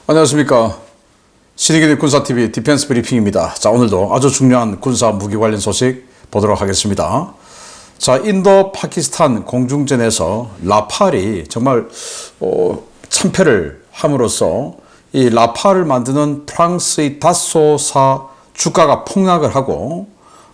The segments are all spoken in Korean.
안녕하십니까. 신의균의 군사TV 디펜스 브리핑입니다. 자, 오늘도 아주 중요한 군사 무기 관련 소식 보도록 하겠습니다. 자, 인도 파키스탄 공중전에서 라팔이 정말 참패를 함으로써 이 라팔을 만드는 프랑스의 다소사 주가가 폭락을 하고,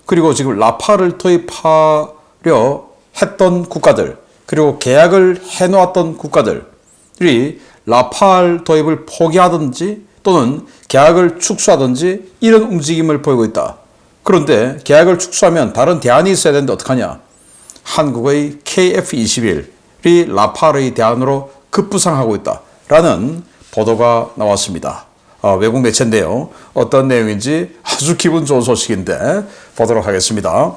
그리고 지금 라팔을 도입하려 했던 국가들, 그리고 계약을 해놓았던 국가들이 라팔 도입을 포기하든지 또는 계약을 축소하든지 이런 움직임을 보이고 있다. 그런데 계약을 축소하면 다른 대안이 있어야 되는데 어떡하냐. 한국의 KF-21이 라팔의 대안으로 급부상하고 있다라는 보도가 나왔습니다. 외국 매체인데요. 어떤 내용인지 아주 기분 좋은 소식인데 보도록 하겠습니다.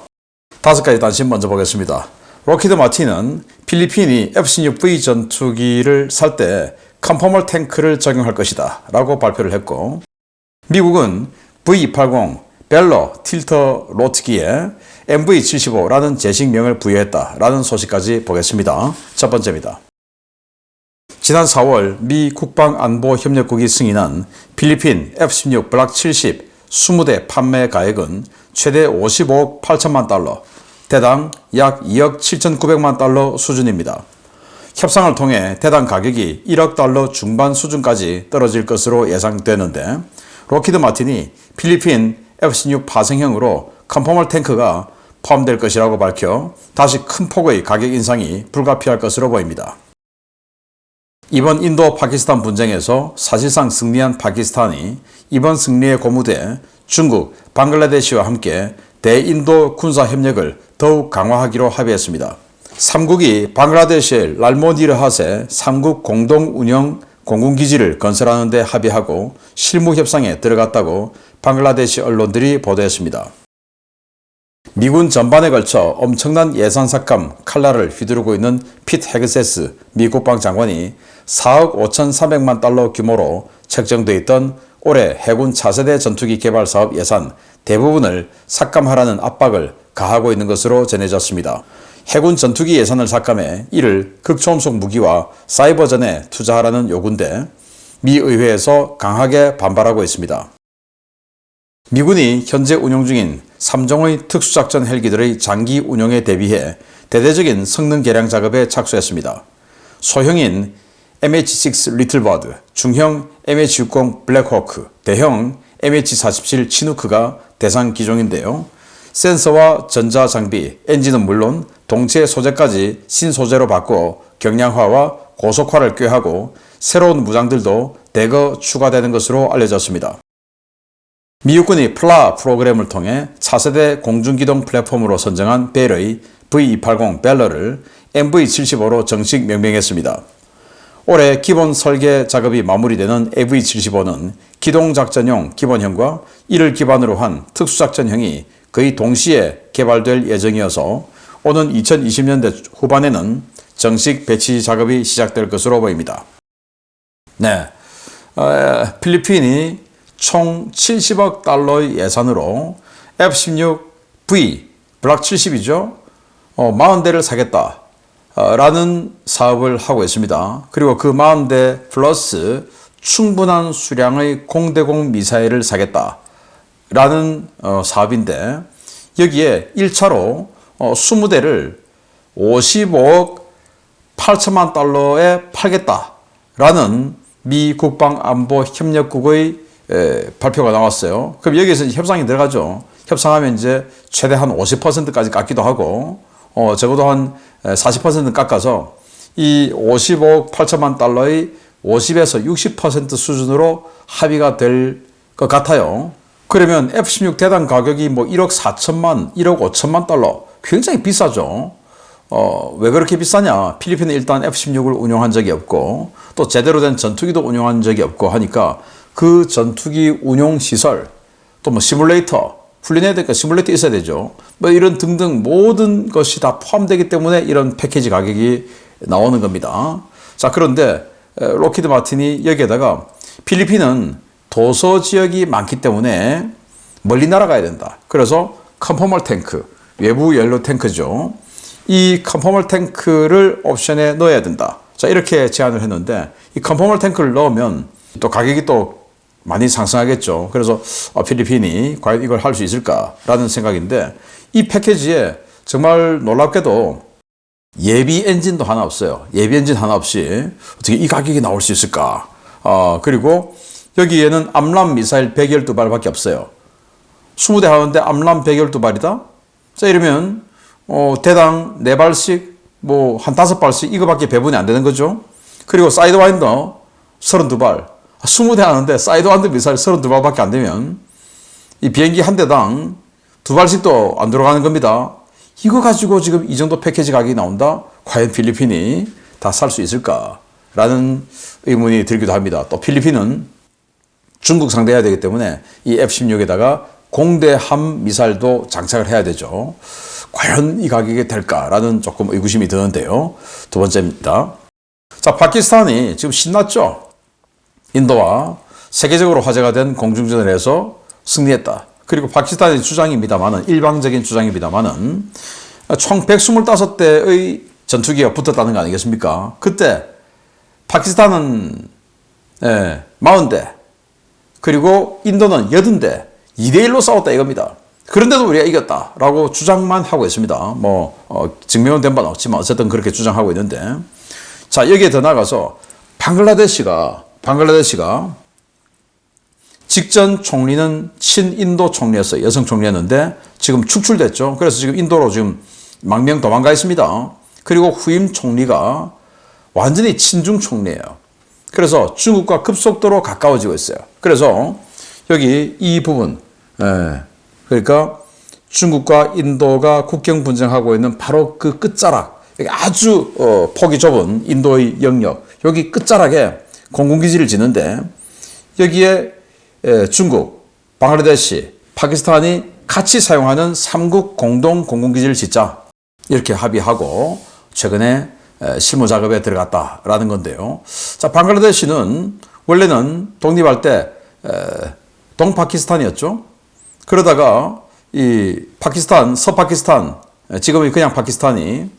5가지 단신 먼저 보겠습니다. 록히드 마틴은 필리핀이 F-16V 전투기를 살 때 컨포멀 탱크를 적용할 것이다 라고 발표를 했고, 미국은 V-280 벨러 틸터 로트기에 MV-75라는 제식명을 부여했다 라는 소식까지 보겠습니다. 첫 번째입니다. 지난 4월 미 국방안보협력국이 승인한 필리핀 F-16 블락 70 20대 판매 가액은 최대 55억 8천만 달러, 대당 약 2억 7,900만 달러 수준입니다. 협상을 통해 대당 가격이 1억 달러 중반 수준까지 떨어질 것으로 예상되는데, 록히드 마틴이 필리핀 F-16 파생형으로 컨포멀 탱크가 포함될 것이라고 밝혀 다시 큰 폭의 가격 인상이 불가피할 것으로 보입니다. 이번 인도 파키스탄 분쟁에서 사실상 승리한 파키스탄이 이번 승리에 고무돼 중국, 방글라데시와 함께 대인도 군사 협력을 더욱 강화하기로 합의했습니다. 3국이 방글라데시의 랄모니르핫에 3국 공동 운영 공군기지를 건설하는 데 합의하고 실무 협상에 들어갔다고 방글라데시 언론들이 보도했습니다. 미군 전반에 걸쳐 엄청난 예산 삭감 칼날을 휘두르고 있는 핏 헤그세스 미 국방장관이 4억 5,300만 달러 규모로 책정돼 있던 올해 해군 차세대 전투기 개발 사업 예산 대부분을 삭감하라는 압박을 가하고 있는 것으로 전해졌습니다. 해군 전투기 예산을 삭감해 이를 극초음속 무기와 사이버전에 투자하라는 요구인데, 미 의회에서 강하게 반발하고 있습니다. 미군이 현재 운용 중인 3종의 특수작전 헬기들의 장기 운용에 대비해 대대적인 성능 개량 작업에 착수했습니다. 소형인 MH-6 리틀버드, 중형 MH-60 블랙호크, 대형 MH-47 치누크가 대상 기종인데요. 센서와 전자장비, 엔진은 물론 동체 소재까지 신소재로 바꿔 경량화와 고속화를 꾀하고 새로운 무장들도 대거 추가되는 것으로 알려졌습니다. 미 육군이 플라 프로그램을 통해 차세대 공중기동 플랫폼으로 선정한 벨의 V-280 벨러를 MV-75로 정식 명명했습니다. 올해 기본 설계 작업이 마무리되는 MV-75는 기동작전용 기본형과 이를 기반으로 한 특수작전형이 거의 동시에 개발될 예정이어서 오는 2020년대 후반에는 정식 배치 작업이 시작될 것으로 보입니다. 네, 필리핀이 총 70억 달러의 예산으로 F-16V 블락 70이죠. 40대를 사겠다 라는 사업을 하고 있습니다. 그리고 그 40대 플러스 충분한 수량의 공대공 미사일을 사겠다 라는 사업인데, 여기에 1차로 20대를 55억 8천만 달러에 팔겠다라는 미 국방안보협력국의 발표가 나왔어요. 그럼 여기에서 협상이 들어가죠. 협상하면 이제 최대한 50%까지 깎기도 하고, 적어도 한 40% 깎아서 이 55억 8천만 달러의 50에서 60% 수준으로 합의가 될 것 같아요. 그러면 F-16 대당 가격이 뭐 1억 4천만, 1억 5천만 달러, 굉장히 비싸죠. 왜 그렇게 비싸냐? 필리핀은 일단 F-16을 운용한 적이 없고, 또 제대로 된 전투기도 운용한 적이 없고 하니까 그 전투기 운용 시설, 또 뭐 시뮬레이터, 훈련해야 되니까 시뮬레이터 있어야 되죠. 뭐 이런 등등 모든 것이 다 포함되기 때문에 이런 패키지 가격이 나오는 겁니다. 자, 그런데 록히드 마틴이 여기에다가 필리핀은 도서 지역이 많기 때문에 멀리 날아가야 된다. 그래서 컨포멀 탱크, 외부 연료 탱크죠. 이 컨포멀 탱크를 옵션에 넣어야 된다. 자, 이렇게 제안을 했는데, 이 컨포멀 탱크를 넣으면 또 가격이 또 많이 상승하겠죠. 그래서 필리핀이 과연 이걸 할 수 있을까라는 생각인데, 이 패키지에 정말 놀랍게도 예비 엔진도 하나 없어요. 예비 엔진 하나 없이 어떻게 이 가격이 나올 수 있을까? 그리고 여기에는 암람 미사일 112발밖에 없어요. 20대 하는데 암람 112발이다? 자, 이러면 대당 4발씩 뭐 한 5발씩 이거밖에 배분이 안 되는 거죠. 그리고 사이드와인더 32발. 20대 하는데 사이드와인더 미사일 32발밖에 안 되면 이 비행기 한 대당 2발씩도 안 들어가는 겁니다. 이거 가지고 지금 이 정도 패키지 가격이 나온다? 과연 필리핀이 다 살 수 있을까라는 의문이 들기도 합니다. 또 필리핀은 중국 상대해야 되기 때문에 이 F-16에다가 공대함 미사일도 장착을 해야 되죠. 과연 이 가격이 될까라는 조금 의구심이 드는데요. 두 번째입니다. 자, 파키스탄이 지금 신났죠. 인도와 세계적으로 화제가 된 공중전을 해서 승리했다. 그리고 파키스탄의 주장입니다만은, 일방적인 주장입니다만은, 총 125대의 전투기가 붙었다는 거 아니겠습니까? 그때 파키스탄은 40대, 그리고 인도는 80대, 2대1로 싸웠다 이겁니다. 그런데도 우리가 이겼다라고 주장만 하고 있습니다. 증명은 된 바는 없지만 어쨌든 그렇게 주장하고 있는데, 자, 여기에 더 나가서 방글라데시가 직전 총리는 친인도 총리였어요. 여성 총리였는데 지금 축출됐죠. 그래서 지금 인도로 지금 망명 도망가 있습니다. 그리고 후임 총리가 완전히 친중 총리예요. 그래서 중국과 급속도로 가까워지고 있어요. 그래서 여기 이 부분, 그러니까 중국과 인도가 국경 분쟁하고 있는 바로 그 끝자락, 아주 폭이 좁은 인도의 영역, 여기 끝자락에 공군기지를 짓는데, 여기에 중국, 방글라데시, 파키스탄이 같이 사용하는 3국 공동 공군기지를 짓자, 이렇게 합의하고 최근에 실무 작업에 들어갔다라는 건데요. 자, 방글라데시는 원래는 독립할 때 동파키스탄이었죠. 그러다가 이 파키스탄, 서파키스탄, 지금은 그냥 파키스탄이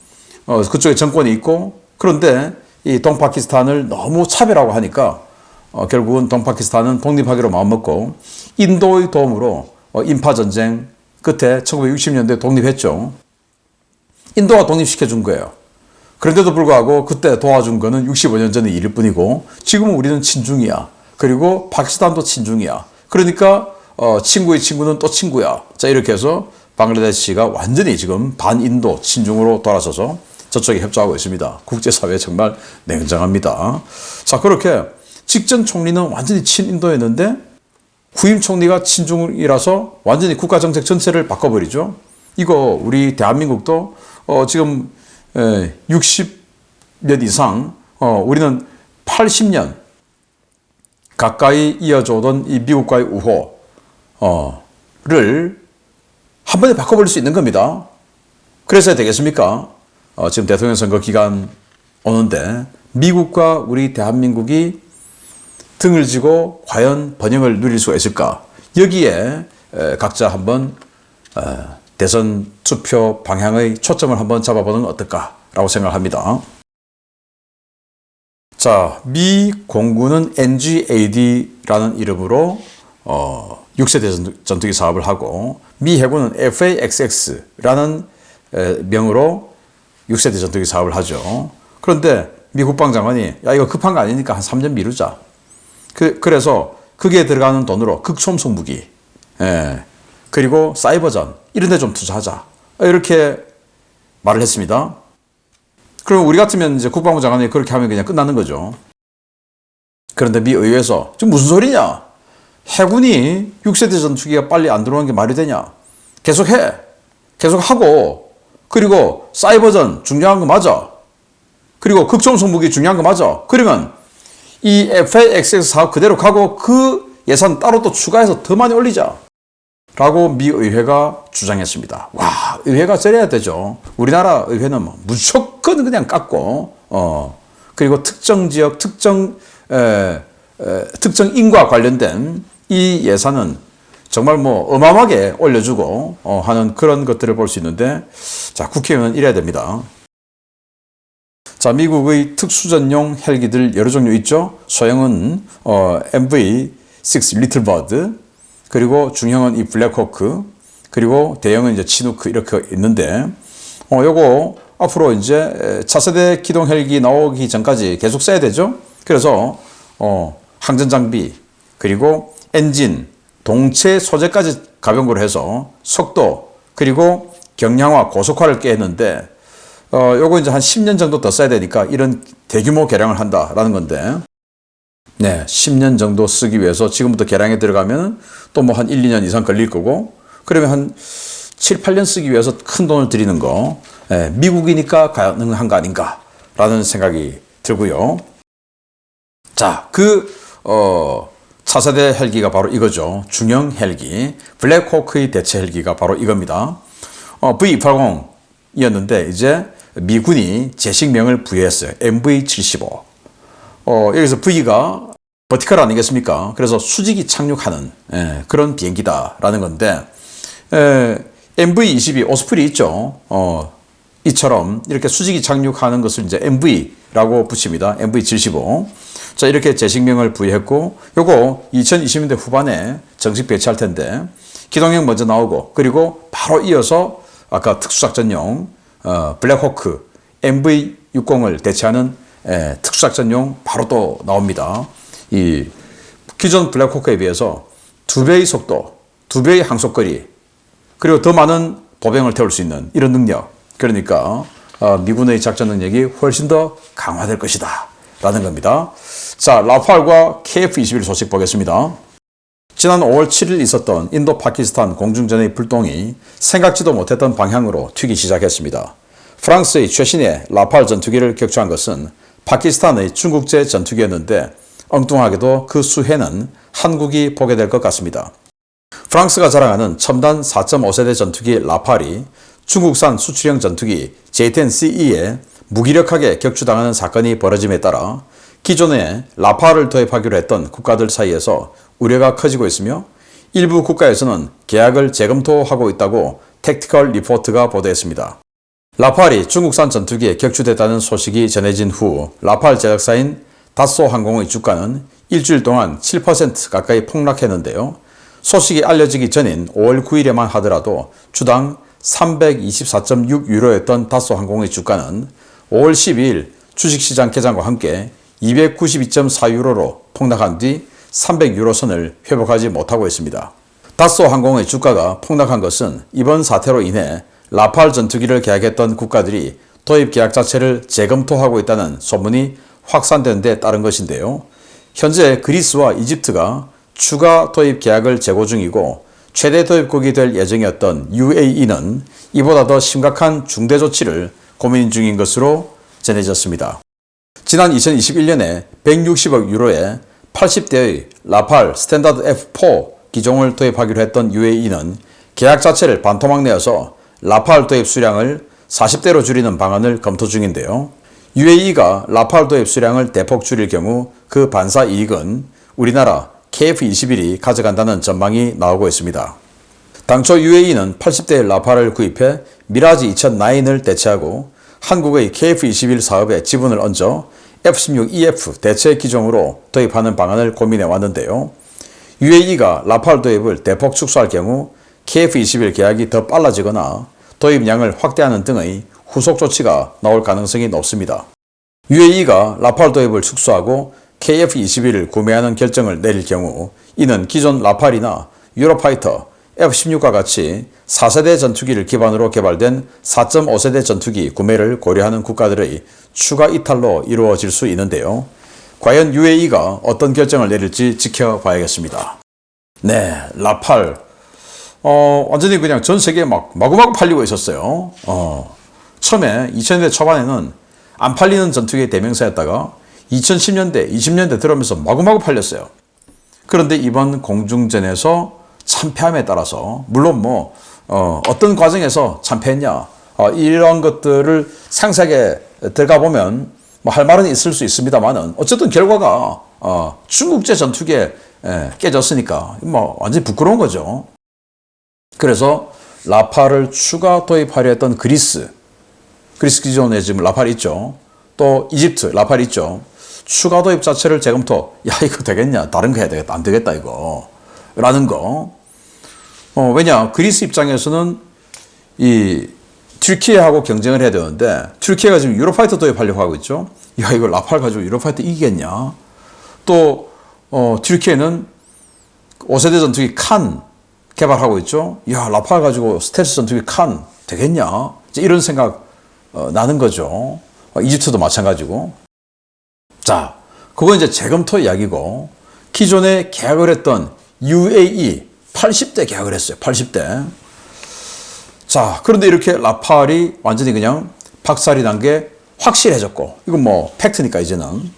그쪽에 정권이 있고, 그런데 이 동파키스탄을 너무 차별하고 하니까 결국은 동파키스탄은 독립하기로 마음먹고 인도의 도움으로 인파전쟁 끝에 1960년대에 독립했죠. 인도가 독립시켜준 거예요. 그런데도 불구하고 그때 도와준 거는 65년 전의 일일 뿐이고, 지금은 우리는 친중이야. 그리고 파키스탄도 친중이야. 그러니까 친구의 친구는 또 친구야. 자, 이렇게 해서 방글라데시가 완전히 지금 반인도 친중으로 돌아서서 저쪽에 협조하고 있습니다. 국제사회 정말 냉정합니다. 자, 그렇게 직전 총리는 완전히 친인도였는데 후임 총리가 친중이라서 완전히 국가정책 전체를 바꿔버리죠. 이거 우리 대한민국도 지금 60년 이상, 우리는 80년 가까이 이어져오던 이 미국과의 우호를 한 번에 바꿔버릴 수 있는 겁니다. 그래서 되겠습니까? 지금 대통령 선거 기간 오는데 미국과 우리 대한민국이 등을 지고 과연 번영을 누릴 수가 있을까? 여기에 각자 한번 대선 투표 방향의 초점을 한번 잡아보는 건 어떨까라고 생각합니다. 자, 미 공군은 NGAD라는 이름으로 6세대 전투기 사업을 하고, 미 해군은 FAXX라는 명으로 6세대 전투기 사업을 하죠. 그런데 미 국방장관이 야, 이거 급한 거 아니니까 한 3년 미루자. 그래서 거기에 들어가는 돈으로 극초음속 무기, 그리고 사이버전 이런 데 좀 투자하자, 이렇게 말을 했습니다. 그럼 우리 같으면 이제 국방부 장관이 그렇게 하면 그냥 끝나는 거죠. 그런데 미 의회에서 지금 무슨 소리냐? 해군이 6세대 전투기가 빨리 안 들어오는 게 말이 되냐? 계속해. 계속하고, 그리고 사이버전 중요한 거 맞아. 그리고 극초음속 무기 중요한 거 맞아. 그러면 이 FAXX 사업 그대로 가고 그 예산 따로 또 추가해서 더 많이 올리자. 라고 미 의회가 주장했습니다. 와, 의회가 저래야 되죠. 우리나라 의회는 무조건 그냥 깎고, 그리고 특정 지역, 특정 인과 관련된 이 예산은 정말 어마어마하게 올려주고 하는 그런 것들을 볼 수 있는데, 자, 국회의원은 이래야 됩니다. 자, 미국의 특수전용 헬기들 여러 종류 있죠. 소형은 MV-6 리틀버드, 그리고 중형은 이 블랙호크, 그리고 대형은 이제 치누크 이렇게 있는데, 요거 앞으로 이제 차세대 기동 헬기 나오기 전까지 계속 써야 되죠. 그래서 항전 장비, 그리고 엔진, 동체 소재까지 가변고를 해서 속도, 그리고 경량화, 고속화를 꾀했는데, 요거 이제 한 10년 정도 더 써야 되니까 이런 대규모 개량을 한다라는 건데, 네, 10년 정도 쓰기 위해서 지금부터 개량에 들어가면 또 뭐 한 1, 2년 이상 걸릴 거고, 그러면 한 7, 8년 쓰기 위해서 큰 돈을 들이는 거, 미국이니까 가능한 거 아닌가라는 생각이 들고요. 자, 차세대 헬기가 바로 이거죠. 중형 헬기, 블랙호크의 대체 헬기가 바로 이겁니다. V80이었는데 이제 미군이 제식명을 부여했어요. MV-75. 여기서 V가 버티컬 아니겠습니까? 그래서 수직이 착륙하는 그런 비행기다라는 건데, MV-22 오스프리 있죠. 이처럼 이렇게 수직이 착륙하는 것을 이제 MV라고 붙입니다. MV-75. 자, 이렇게 제식명을 부여했고, 요거 2020년대 후반에 정식 배치할 텐데, 기동형 먼저 나오고, 그리고 바로 이어서 아까 특수작전용 블랙호크 MV-60을 대체하는 특수작전용 바로 또 나옵니다. 이 기존 블랙호크에 비해서 2배의 속도, 2배의 항속거리, 그리고 더 많은 보병을 태울 수 있는 이런 능력. 그러니까 미군의 작전 능력이 훨씬 더 강화될 것이다 라는 겁니다. 자, 라팔과 KF-21 소식 보겠습니다. 지난 5월 7일 있었던 인도 파키스탄 공중전의 불똥이 생각지도 못했던 방향으로 튀기 시작했습니다. 프랑스의 최신의 라팔 전투기를 격추한 것은 파키스탄의 중국제 전투기였는데 엉뚱하게도 그 수혜는 한국이 보게 될 것 같습니다. 프랑스가 자랑하는 첨단 4.5세대 전투기 라팔이 중국산 수출형 전투기 J-10CE에 무기력하게 격추당하는 사건이 벌어짐에 따라 기존에 라팔을 도입하기로 했던 국가들 사이에서 우려가 커지고 있으며 일부 국가에서는 계약을 재검토하고 있다고 택티컬 리포트가 보도했습니다. 라팔이 중국산 전투기에 격추됐다는 소식이 전해진 후 라팔 제작사인 다소 항공의 주가는 일주일 동안 7% 가까이 폭락했는데요. 소식이 알려지기 전인 5월 9일에만 하더라도 주당 324.6유로였던 다소 항공의 주가는 5월 12일 주식시장 개장과 함께 292.4유로로 폭락한 뒤 300유로 선을 회복하지 못하고 있습니다. 다소 항공의 주가가 폭락한 것은 이번 사태로 인해 라팔 전투기를 계약했던 국가들이 도입 계약 자체를 재검토하고 있다는 소문이 확산된 데 따른 것인데요. 현재 그리스와 이집트가 추가 도입 계약을 재고 중이고 최대 도입국이 될 예정이었던 UAE는 이보다 더 심각한 중대 조치를 고민 중인 것으로 전해졌습니다. 지난 2021년에 160억 유로에 80대의 라팔 스탠다드 F4 기종을 도입하기로 했던 UAE는 계약 자체를 반토막 내어서 라팔 도입 수량을 40대로 줄이는 방안을 검토 중인데요. UAE가 라팔 도입 수량을 대폭 줄일 경우 그 반사 이익은 우리나라 KF-21이 가져간다는 전망이 나오고 있습니다. 당초 UAE는 80대의 라팔을 구입해 미라지 2009을 대체하고 한국의 KF-21 사업에 지분을 얹어 F-16EF 대체 기종으로 도입하는 방안을 고민해 왔는데요. UAE가 라팔 도입을 대폭 축소할 경우 KF-21 계약이 더 빨라지거나 도입량을 확대하는 등의 후속 조치가 나올 가능성이 높습니다. UAE가 라팔 도입을 축소하고 KF-21을 구매하는 결정을 내릴 경우 이는 기존 라팔이나 유로파이터, F-16과 같이 4세대 전투기를 기반으로 개발된 4.5세대 전투기 구매를 고려하는 국가들의 추가 이탈로 이루어질 수 있는데요. 과연 UAE가 어떤 결정을 내릴지 지켜봐야겠습니다. 네, 라팔 완전히 그냥 전 세계에 마구마구 팔리고 있었어요. 처음에 2000년대 초반에는 안 팔리는 전투기의 대명사였다가 2010년대, 20년대 들어오면서 마구마구 팔렸어요. 그런데 이번 공중전에서 참패함에 따라서 물론 어떤 과정에서 참패했냐 이런 것들을 상세하게 들어가 보면 할 말은 있을 수 있습니다만은 어쨌든 결과가 중국제 전투기에 깨졌으니까 완전히 부끄러운 거죠. 그래서 라팔을 추가 도입하려 했던 그리스 기존에 지금 라팔이 있죠. 또 이집트, 라팔 있죠. 추가 도입 자체를 재검토. 야, 이거 되겠냐? 다른 거 해야 되겠다. 안 되겠다, 이거. 라는 거. 왜냐? 그리스 입장에서는 이 튀르키예하고 경쟁을 해야 되는데 튀르키예가 지금 유로파이터 도입하려고 하고 있죠. 야, 이거 라팔 가지고 유로파이터 이기겠냐? 또 튀르키예는 5세대 전투기 칸 개발하고 있죠. 야, 라팔 가지고 스텔스 전투기 칸 되겠냐? 이제 이런 생각 나는 거죠. 이집트도 마찬가지고. 자, 그건 이제 재검토 이야기고, 기존에 계약을 했던 UAE 80대 계약을 했어요. 80대. 자, 그런데 이렇게 라팔이 완전히 그냥 박살이 난 게 확실해졌고, 이건 뭐 팩트니까 이제는.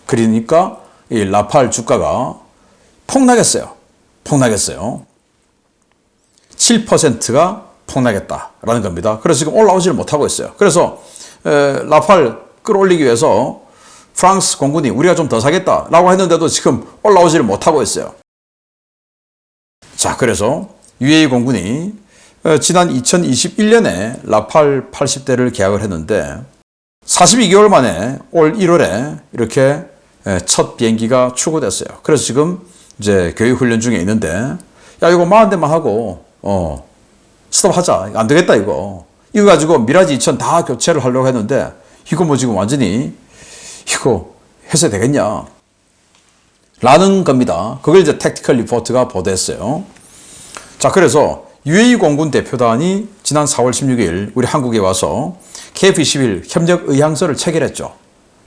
그러니까 이 라팔 주가가 폭락했어요. 폭락했어요. 7%가 폭락했다라는 겁니다. 그래서 지금 올라오지를 못하고 있어요. 그래서 라팔 끌어올리기 위해서 프랑스 공군이 우리가 좀 더 사겠다라고 했는데도 지금 올라오지를 못하고 있어요. 자, 그래서 UAE 공군이 지난 2021년에 라팔 80대를 계약을 했는데 42개월 만에 올 1월에 이렇게 첫 비행기가 출고됐어요. 그래서 지금 이제 교육 훈련 중에 있는데, 야, 이거 40대만 하고 스톱하자. 안 되겠다, 이거. 이거 가지고 미라지 2000 다 교체를 하려고 했는데, 이거 뭐 지금 완전히, 이거 해서 되겠냐. 라는 겁니다. 그걸 이제 택티컬 리포트가 보도했어요. 자, 그래서 UAE 공군 대표단이 지난 4월 16일 우리 한국에 와서 KF-21 협력 의향서를 체결했죠.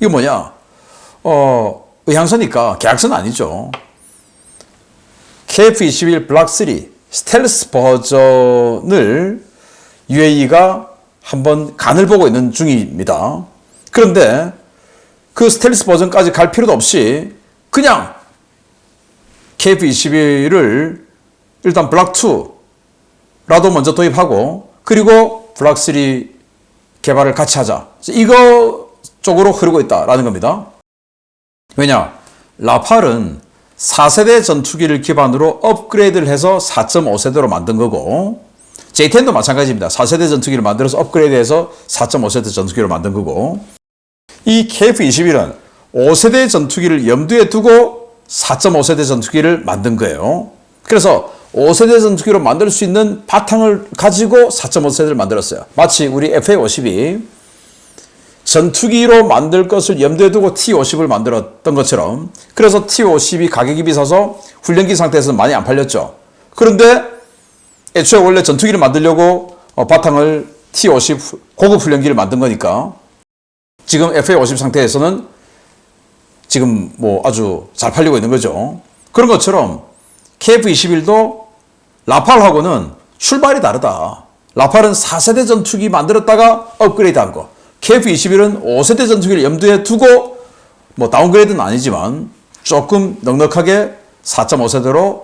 이거 뭐냐? 의향서니까 계약서는 아니죠. KF-21 블락 3 스텔스 버전을 UAE가 한번 간을 보고 있는 중입니다. 그런데 그 스텔스 버전까지 갈 필요도 없이 그냥 KF-21을 일단 블락 2라도 먼저 도입하고, 그리고 블락 3 개발을 같이 하자. 이거 쪽으로 흐르고 있다라는 겁니다. 왜냐? 라팔은 4세대 전투기를 기반으로 업그레이드를 해서 4.5세대로 만든 거고, J10도 마찬가지입니다. 4세대 전투기를 만들어서 업그레이드해서 4.5세대 전투기로 만든 거고, 이 KF-21은 5세대 전투기를 염두에 두고 4.5세대 전투기를 만든 거예요. 그래서 5세대 전투기로 만들 수 있는 바탕을 가지고 4.5세대를 만들었어요. 마치 우리 FA-50이 전투기로 만들 것을 염두에 두고 T-50을 만들었던 것처럼. 그래서 T-50이 가격이 비싸서 훈련기 상태에서는 많이 안 팔렸죠. 그런데 애초에 원래 전투기를 만들려고 바탕을 T-50 고급 훈련기를 만든 거니까 지금 FA-50 상태에서는 지금 뭐 아주 잘 팔리고 있는 거죠. 그런 것처럼 KF-21도 라팔하고는 출발이 다르다. 라팔은 4세대 전투기 만들었다가 업그레이드 한 거. KF-21은 5세대 전투기를 염두에 두고 뭐 다운그레이드는 아니지만 조금 넉넉하게 4.5세대로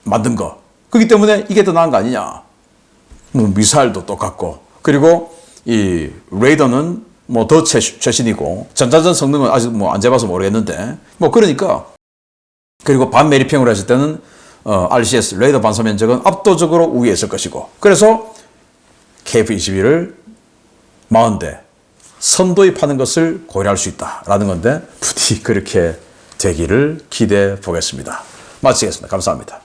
만든 거. 그렇기 때문에 이게 더 나은 거 아니냐. 뭐 미사일도 똑같고, 그리고 이 레이더는 뭐 더 최신이고, 전자전 성능은 아직 뭐 안 재봐서 모르겠는데, 뭐 그러니까. 그리고 반매립형으로 했을 때는 RCS 레이더 반사 면적은 압도적으로 우위에 있을 것이고, 그래서 KF-21을 40대 선도입하는 것을 고려할 수 있다라는 건데, 부디 그렇게 되기를 기대해 보겠습니다. 마치겠습니다. 감사합니다.